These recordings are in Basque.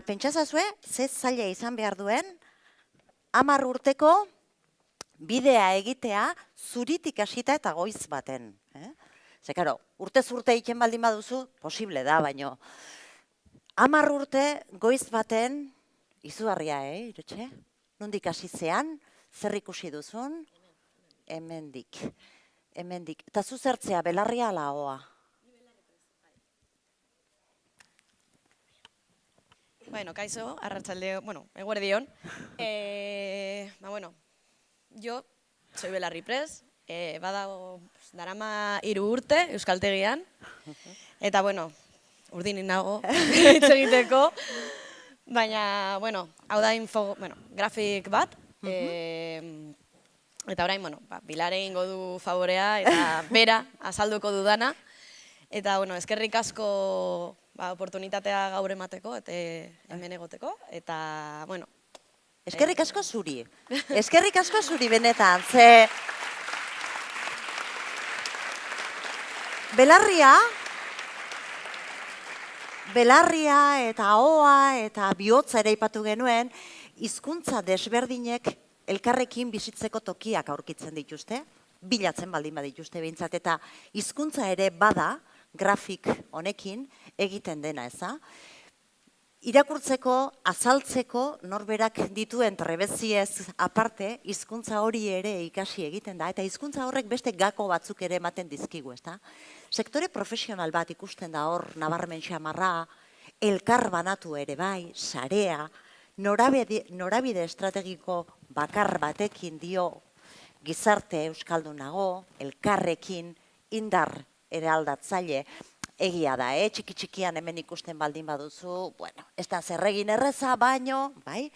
Pentsazazue, ze zaila izan behar duen, 10 urteko bidea egitea zuritik hasita eta goiz baten. Ze, karo, urtez urte egiten baldin baduzu, posible da, baino. 10 urte goiz baten, izugarria, Irutxe? Nondik hasi zean, zer ikusi duzun? Hemendik. Eta zu zertzea, belarria ala hoa? Bueno, kaixo, arratsaldeo, eguerdion. Yo soy Belarri Prest, badago darama 3 urte Euskaltegian, eta, urdinik nago hitz egiteko, baina, hau da grafik bat, eta orain, Pilar egingo du favorea, eta bera azalduko dudana, eta, eskerrik asko oportunitatea gaur emateko, eta hemen egoteko, eta, Eskerrik asko zuri. Eskerrik asko zuri benetan, ze... Belarria eta ahoa eta bihotza ere aipatu genuen, hizkuntza desberdinek elkarrekin bizitzeko tokiak aurkitzen dituzte, bilatzen baldin badituzte behintzat, eta hizkuntza ere bada, grafik honekin egiten dena, eza? Irakurtzeko, azaltzeko, norberak dituen trebeziez aparte, hizkuntza hori ere ikasi egiten da, eta hizkuntza horrek beste gako batzuk ere ematen dizkigu, ezta? Sektore profesional bat ikusten da hor, nabarmen xamarra, elkar banatu ere bai, sarea, norabide estrategiko bakar batekin dio gizarte euskaldunago, elkarrekin, indar ere aldatzaile, egia da, txiki-txikian hemen ikusten baldin baduzu, ez da zerregin erreza, baino, bai,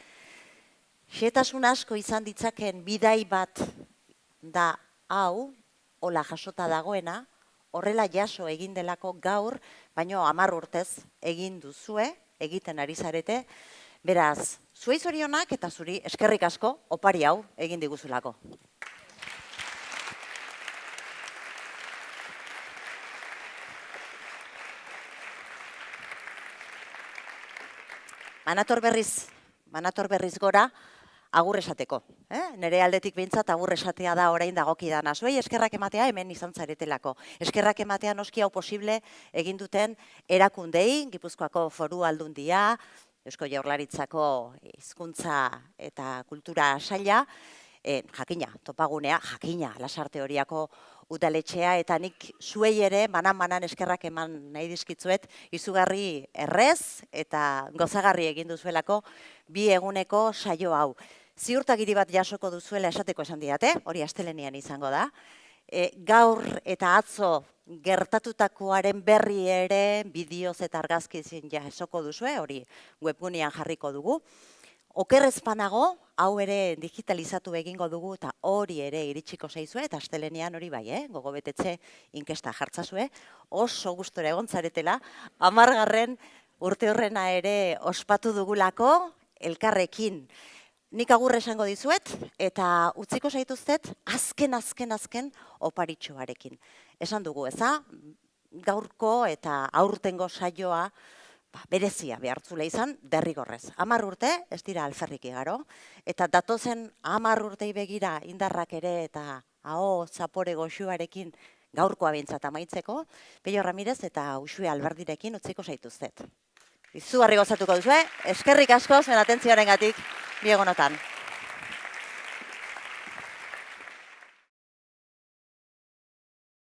xetasun asko izan ditzaken bidai bat da hau, hola jasota dagoena, horrela jaso egin delako gaur, baino 10 urtez egin duzue, egiten ari zarete, beraz, zuei zorionak eta zuri eskerrik asko opari hau egin diguzulako. Manator berriz gora, agur esateko. Nere aldetik behintzat agur esatea da orain dagokidana. Zuei eskerrak ematea hemen izan zaretelako. Eskerrak ematea noski hau posible egin duten erakundei, Gipuzkoako Foru Aldundia, Eusko Jaurlaritzako Hizkuntza eta Kultura Saila, jakina, topagunea, jakina, Lasarte Horiako udaletxea, eta nik zuei ere banan-banan eskerrak eman nahi dizkitzuet, izugarri errez eta gozagarri egin duzuelako 2 eguneko saio hau. Ziurtagiri bat jasoko duzuela esateko esan didate, hori astelenian izango da. Gaur eta atzo gertatutakoaren berri ere bideoz eta argazkizin jasoko duzue, hori webgunean jarriko dugu. Okerrez panago, hau ere digitalizatu egingo dugu eta hori ere iritsiko zaizue, eta astelenean hori bai, gogo betetze inkesta jartzazue, oso gustora egon zaretela, 10. urte horrena ere ospatu dugulako elkarrekin. Nik agurre esango dizuet, eta utziko zaituztet azken oparitxoarekin. Esan dugu, eza, gaurko eta aurtengo saioa berezia behartzula izan, derrigorrez. 10 urte, ez dira alferrik igaro, eta datozen 10 urtei begira indarrak ere eta aho zapore goxuarekin gaurkoa behintzat amaitzeko, Pello Ramirez eta Uxue Alberdirekin utziko zaituztet. Izugarri gozatuko duzue, eskerrik asko zuen atentzioarengatik, 2 egunotan.